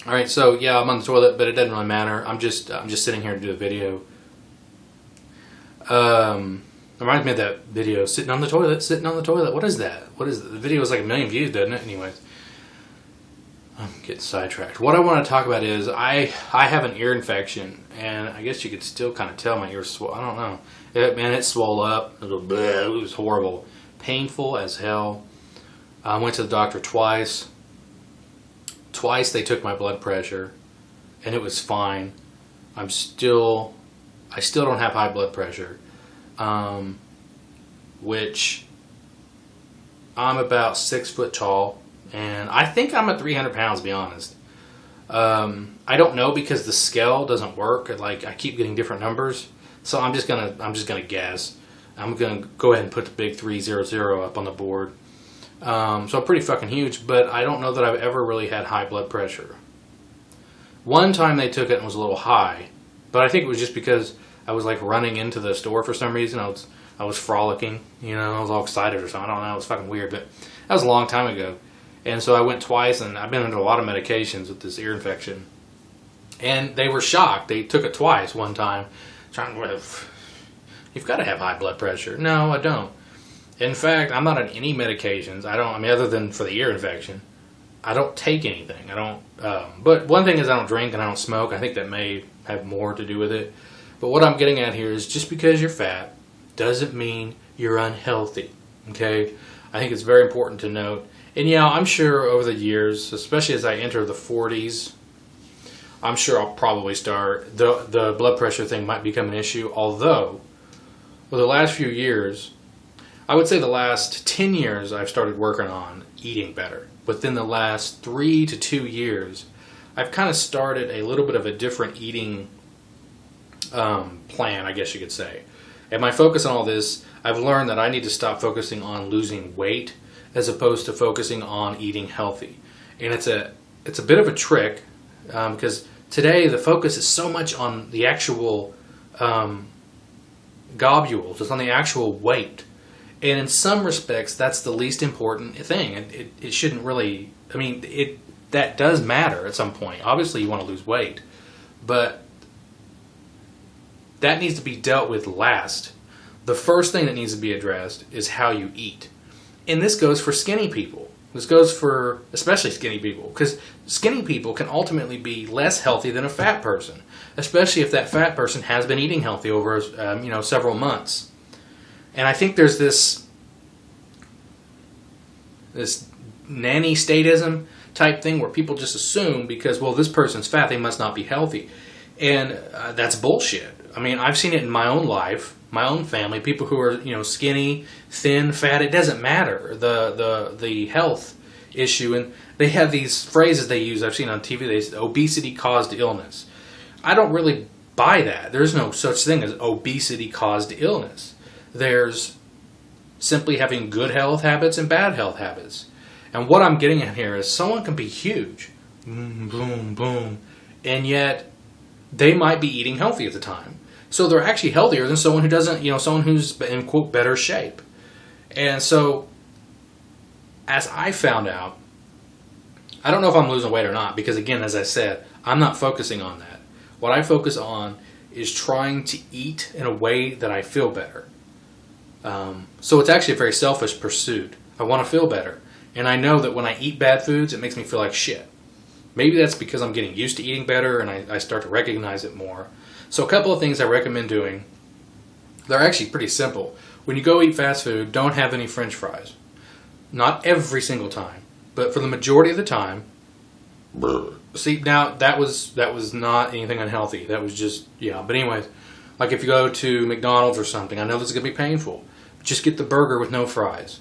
All right, so yeah, I'm on the toilet, but it doesn't really matter. I'm just sitting here to do a video. Reminds me of that video, sitting on the toilet. What is that? What is it? The video was like 1 million views, doesn't it? Anyways, I'm getting sidetracked. What I want to talk about is I have an ear infection, and I guess you could still kind of tell my ear's swole. I don't know. It swole up. It was horrible, painful as hell. I went to the doctor twice. Twice they took my blood pressure, and it was fine. I still don't have high blood pressure, which I'm about 6 foot tall, and I think I'm at 300 pounds, to be honest. I don't know because the scale doesn't work. Like, I keep getting different numbers, so I'm just gonna guess. I'm gonna go ahead and put the big 300 up on the board. So I'm pretty fucking huge, but I don't know that I've ever really had high blood pressure. One time they took it and it was a little high, but I think it was just because I was like running into the store for some reason. I was frolicking, I was all excited or something. I don't know, it was fucking weird, but that was a long time ago. And so I went twice, and I've been under a lot of medications with this ear infection. And they were shocked. They took it twice one time. You've got to have high blood pressure. No, I don't. In fact, I'm not on any medications. Other than for the ear infection. I don't take anything. But one thing is I don't drink and I don't smoke. I think that may have more to do with it. But what I'm getting at here is just because you're fat doesn't mean you're unhealthy. Okay? I think it's very important to note. And yeah, I'm sure over the years, especially as I enter the 40s, I'm sure I'll probably start, the blood pressure thing might become an issue. Although, for the last few years, I would say the last 10 years I've started working on eating better. Within the last 3 to 2 years, I've kind of started a little bit of a different eating plan, I guess you could say. And my focus on all this, I've learned that I need to stop focusing on losing weight as opposed to focusing on eating healthy. And it's a bit of a trick because today the focus is so much on the actual globules, it's on the actual weight. And in some respects, that's the least important thing. It shouldn't really, that does matter at some point. Obviously, you want to lose weight, but that needs to be dealt with last. The first thing that needs to be addressed is how you eat. And this goes for skinny people. This goes for especially skinny people, because skinny people can ultimately be less healthy than a fat person, especially if that fat person has been eating healthy over several months. And I think there's this nanny statism type thing where people just assume because, well, this person's fat, they must not be healthy. And that's bullshit. I've seen it in my own life, my own family, people who are, skinny, thin, fat, it doesn't matter. The health issue, and they have these phrases they use, I've seen on TV, they say obesity caused illness. I don't really buy that. There's no such thing as obesity caused illness. There's simply having good health habits and bad health habits. And what I'm getting at here is someone can be huge, boom, boom, and yet they might be eating healthy at the time. So they're actually healthier than someone who doesn't, someone who's in, quote, better shape. And so, as I found out, I don't know if I'm losing weight or not, because again, as I said, I'm not focusing on that. What I focus on is trying to eat in a way that I feel better. So it's actually a very selfish pursuit. I want to feel better. And I know that when I eat bad foods, it makes me feel like shit. Maybe that's because I'm getting used to eating better and I start to recognize it more. So a couple of things I recommend doing. They're actually pretty simple. When you go eat fast food, don't have any French fries. Not every single time, but for the majority of the time. See, now that was not anything unhealthy. That was just, But anyways, like if you go to McDonald's or something, I know this is going to be painful. Just get the burger with no fries.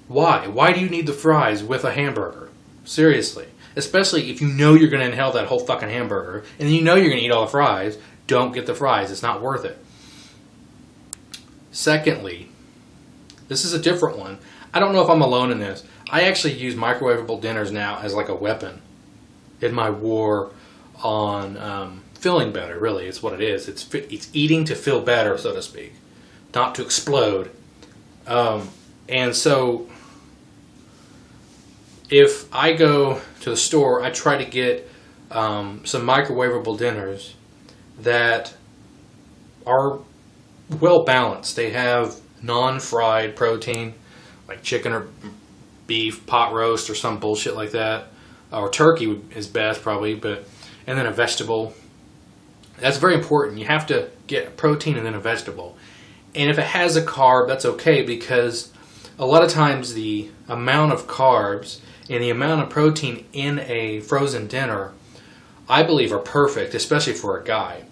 Why? Why do you need the fries with a hamburger? Seriously. Especially if you know you're going to inhale that whole fucking hamburger, and you know you're going to eat all the fries, don't get the fries. It's not worth it. Secondly, this is a different one. I don't know if I'm alone in this. I actually use microwavable dinners now as like a weapon in my war on feeling better, really. It's what it is. It's eating to feel better, so to speak, not to explode. And so if I go to the store, I try to get some microwavable dinners that are well balanced. They have non-fried protein, like chicken or beef, pot roast, or some bullshit like that. Or turkey is best probably, and then a vegetable. That's very important. You have to get a protein and then a vegetable. And if it has a carb, that's okay, because a lot of times the amount of carbs and the amount of protein in a frozen dinner, I believe, are perfect, especially for a guy.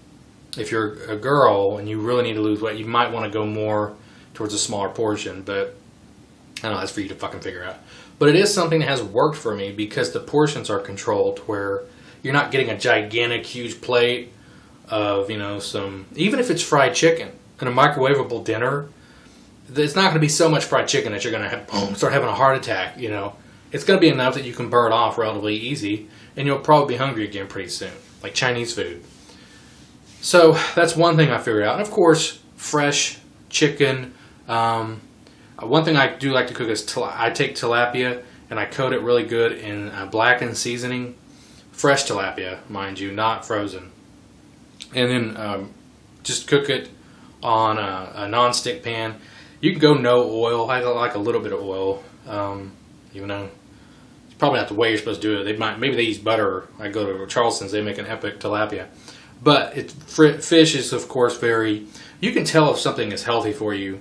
If you're a girl and you really need to lose weight, you might want to go more towards a smaller portion, but I don't know, that's for you to fucking figure out. But it is something that has worked for me because the portions are controlled, where you're not getting a gigantic, huge plate of, some, even if it's fried chicken in a microwavable dinner, it's not going to be so much fried chicken that you're going to start having a heart attack, It's going to be enough that you can burn off relatively easy, and you'll probably be hungry again pretty soon, like Chinese food. So that's one thing I figured out. And of course, fresh chicken. One thing I do like to cook is I take tilapia and I coat it really good in blackened seasoning. Fresh tilapia, mind you, not frozen. And then just cook it on a non-stick pan. You can go no oil. I like a little bit of oil, even though it's probably not the way you're supposed to do it. Maybe they use butter. I go to Charleston's, they make an epic tilapia. But fish is, of course, you can tell if something is healthy for you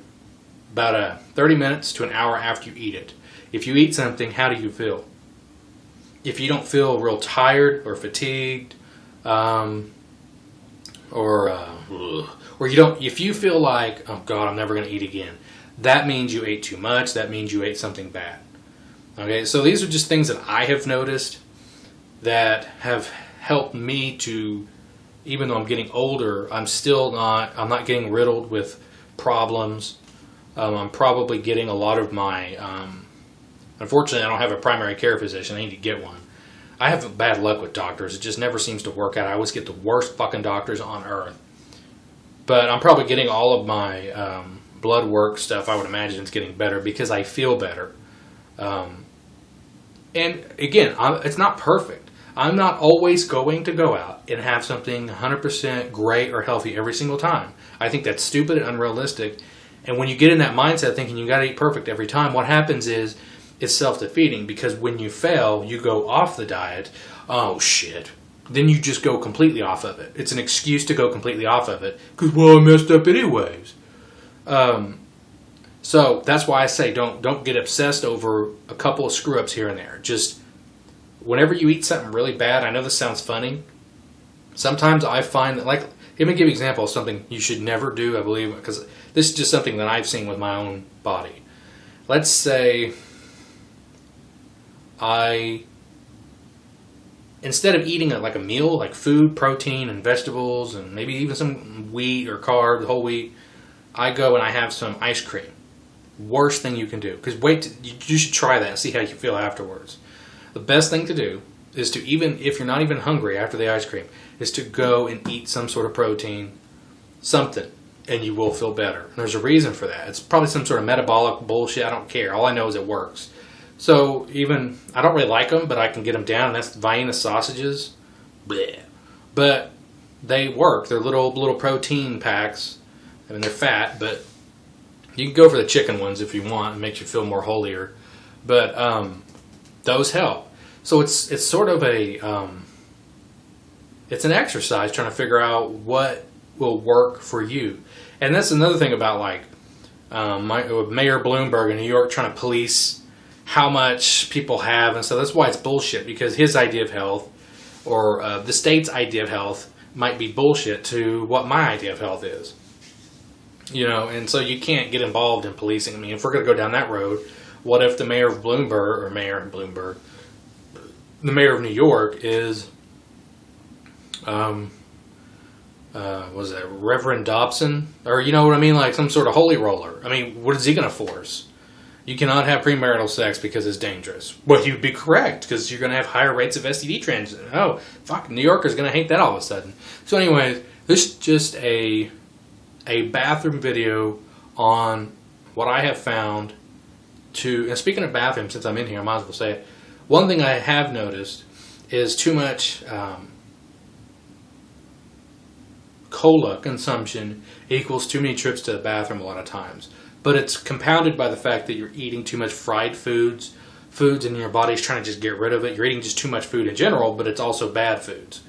about 30 minutes to an hour after you eat it. If you eat something, how do you feel? If you don't feel real tired or fatigued, or if you feel like, oh God, I'm never going to eat again, that means you ate too much. That means you ate something bad. Okay, so these are just things that I have noticed that have helped me to, even though I'm getting older, I'm not getting riddled with problems. I'm probably getting a lot of my, unfortunately I don't have a primary care physician. I need to get one. I have bad luck with doctors. It just never seems to work out. I always get the worst fucking doctors on earth. But I'm probably getting all of my blood work stuff, I would imagine it's getting better because I feel better. And again, it's not perfect. I'm not always going to go out and have something 100% great or healthy every single time. I think that's stupid and unrealistic. And when you get in that mindset thinking you got to eat perfect every time, what happens is it's self-defeating, because when you fail, you go off the diet. Oh, shit. Then you just go completely off of it. It's an excuse to go completely off of it because, well, I messed up anyways. So that's why I say don't get obsessed over a couple of screw-ups here and there. Just whenever you eat something really bad, I know this sounds funny. Sometimes I find that, let me give you an example of something you should never do, I believe, because this is just something that I've seen with my own body. Let's say instead of eating like a meal, like food, protein, and vegetables, and maybe even some wheat or carb, whole wheat, I go and I have some ice cream. Worst thing you can do. Because you should try that and see how you feel afterwards. The best thing to do is to, even if you're not even hungry after the ice cream, is to go and eat some sort of protein, something, and you will feel better. And there's a reason for that. It's probably some sort of metabolic bullshit. I don't care. All I know is it works. So even, I don't really like them, but I can get them down. And that's Vienna sausages. Blech. But they work. They're little protein packs. I mean, they're fat, but you can go for the chicken ones if you want. It makes you feel more holier. But those help. So it's sort of it's an exercise trying to figure out what will work for you. And that's another thing about Mayor Bloomberg in New York trying to police how much people have. And so that's why it's bullshit, because his idea of health, or the state's idea of health, might be bullshit to what my idea of health is. And so you can't get involved in policing. I mean, if we're going to go down that road, what if the mayor of Bloomberg, the mayor of New York is, was that Reverend Dobson? Or, you know what I mean? Like some sort of holy roller. I mean, what is he going to force? You cannot have premarital sex because it's dangerous. Well, you'd be correct, because you're going to have higher rates of STD transmission. Oh, fuck, New Yorker's going to hate that all of a sudden. So anyways, this is just a bathroom video on what I have found and speaking of bathrooms, since I'm in here, I might as well say it, One thing I have noticed is too much cola consumption equals too many trips to the bathroom a lot of times. But it's compounded by the fact that you're eating too much fried foods and your body's trying to just get rid of it. You're eating just too much food in general, but it's also bad foods.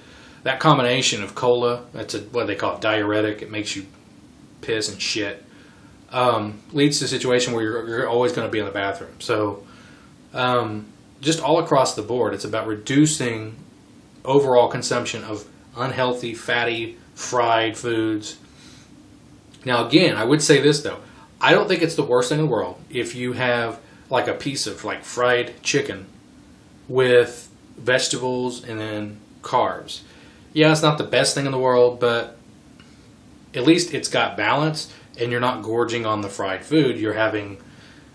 That combination of cola, that's what they call it, diuretic, it makes you piss and shit, leads to a situation where you're always going to be in the bathroom. So just all across the board, it's about reducing overall consumption of unhealthy, fatty, fried foods. Now again, I would say this though, I don't think it's the worst thing in the world if you have like a piece of like fried chicken with vegetables and then carbs. Yeah, it's not the best thing in the world, but at least it's got balance and you're not gorging on the fried food. You're having,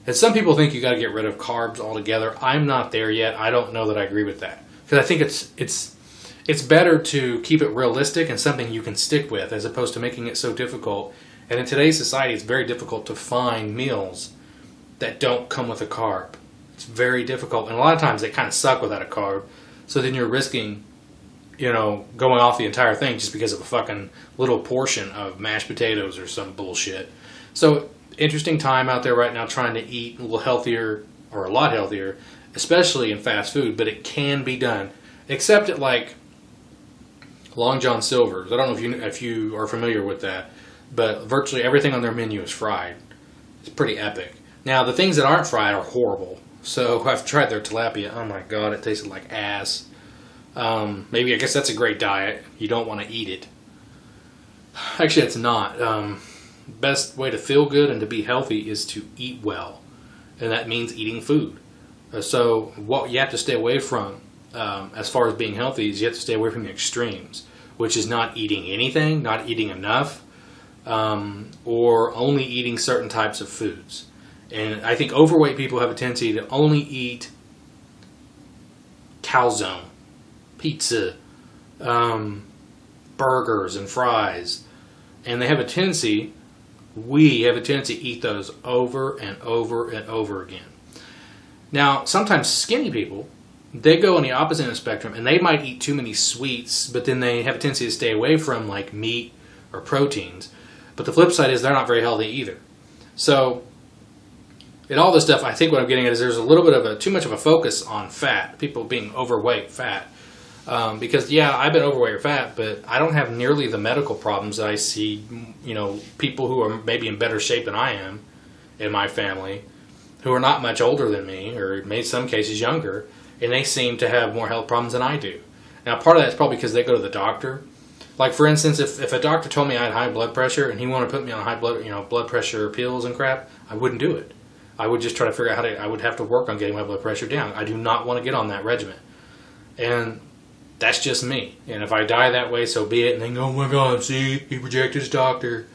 and some people think you got to get rid of carbs altogether. I'm not there yet. I don't know that I agree with that, because I think it's better to keep it realistic and something you can stick with as opposed to making it so difficult. And in today's society, it's very difficult to find meals that don't come with a carb. It's very difficult, and a lot of times they kind of suck without a carb. So then you're risking, going off the entire thing just because of a fucking little portion of mashed potatoes or some bullshit. So interesting time out there right now trying to eat a little healthier, or a lot healthier, especially in fast food, but it can be done. Except at like Long John Silver's. I don't know if you are familiar with that, but virtually everything on their menu is fried. It's pretty epic. Now, the things that aren't fried are horrible. So I've tried their tilapia. Oh my god, it tasted like ass. Maybe, I guess that's a great diet. You don't want to eat it. Actually, it's not. Best way to feel good and to be healthy is to eat well. And that means eating food. So what you have to stay away from, as far as being healthy, is you have to stay away from the extremes, which is not eating anything, not eating enough, or only eating certain types of foods. And I think overweight people have a tendency to only eat calzone, pizza, burgers and fries. And we have a tendency to eat those over and over and over again. Now, sometimes skinny people, they go on the opposite end of the spectrum, and they might eat too many sweets, but then they have a tendency to stay away from like meat or proteins. But the flip side is they're not very healthy either. So in all this stuff, I think what I'm getting at is there's a little bit of too much of a focus on fat, people being overweight, fat. Because, yeah, I've been overweight or fat, but I don't have nearly the medical problems that I see, people who are maybe in better shape than I am in my family, who are not much older than me, or in some cases younger, and they seem to have more health problems than I do. Now, part of that is probably because they go to the doctor. Like, for instance, if a doctor told me I had high blood pressure and he wanted to put me on blood pressure pills and crap, I wouldn't do it. I would just try to figure out I would have to work on getting my blood pressure down. I do not want to get on that regimen. And that's just me. And if I die that way, so be it. And then go, oh my God, see, he rejected his doctor.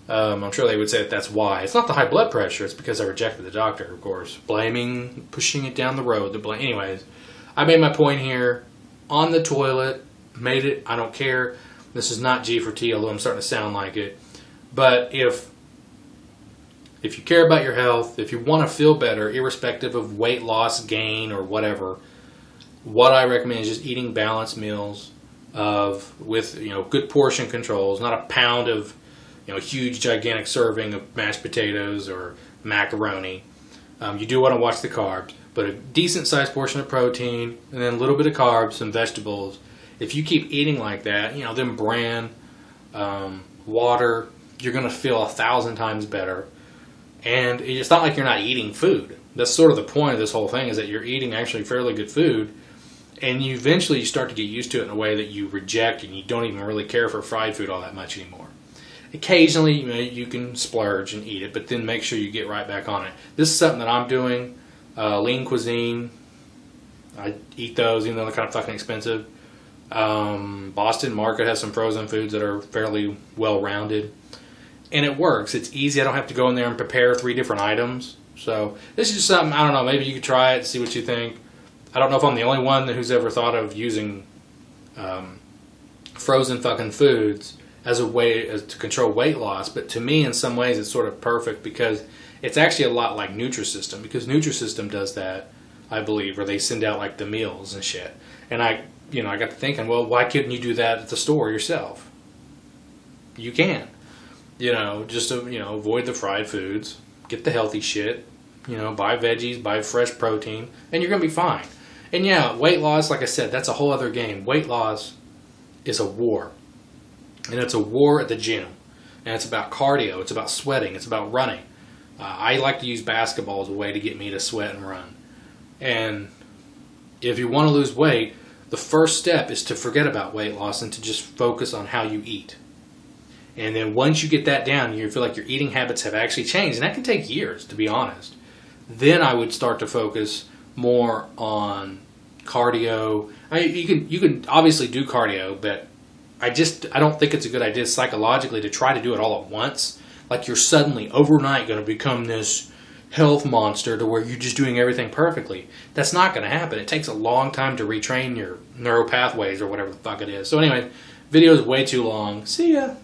I'm sure they would say that's why. It's not the high blood pressure. It's because I rejected the doctor, of course. Pushing it down the road. Anyways, I made my point here. On the toilet, made it. I don't care. This is not G for T, although I'm starting to sound like it. But if you care about your health, if you want to feel better, irrespective of weight loss, gain, or whatever, what I recommend is just eating balanced meals with good portion controls, not a pound of huge gigantic serving of mashed potatoes or macaroni. You do want to watch the carbs, but a decent sized portion of protein and then a little bit of carbs, some vegetables. If you keep eating like that, then bran, water, you're going to feel 1,000 times better. And it's not like you're not eating food. That's sort of the point of this whole thing, is that you're eating actually fairly good food. And you eventually start to get used to it in a way that you reject, and you don't even really care for fried food all that much anymore. Occasionally, you can splurge and eat it, but then make sure you get right back on it. This is something that I'm doing. Lean cuisine. I eat those, even though they're kind of fucking expensive. Boston Market has some frozen foods that are fairly well-rounded. And it works. It's easy. I don't have to go in there and prepare 3 different items. So this is just something, I don't know, maybe you could try it, see what you think. I don't know if I'm the only one who's ever thought of using frozen fucking foods as a way to control weight loss. But to me, in some ways, it's sort of perfect, because it's actually a lot like Nutrisystem, because Nutrisystem does that. I believe, where they send out like the meals and shit. And I got to thinking, well, why couldn't you do that at the store yourself? You can. Just to, avoid the fried foods, get the healthy shit, buy veggies, buy fresh protein, and you're going to be fine. And yeah, weight loss, like I said, that's a whole other game. Weight loss is a war. And it's a war at the gym. And it's about cardio, it's about sweating, it's about running. I like to use basketball as a way to get me to sweat and run. And if you want to lose weight, the first step is to forget about weight loss and to just focus on how you eat. And then once you get that down, you feel like your eating habits have actually changed, and that can take years, to be honest. Then I would start to focus more on cardio. You can obviously do cardio, but I don't think it's a good idea psychologically to try to do it all at once. Like you're suddenly overnight going to become this health monster to where you're just doing everything perfectly. That's not going to happen. It takes a long time to retrain your neural pathways or whatever the fuck it is. So anyway, video is way too long. See ya.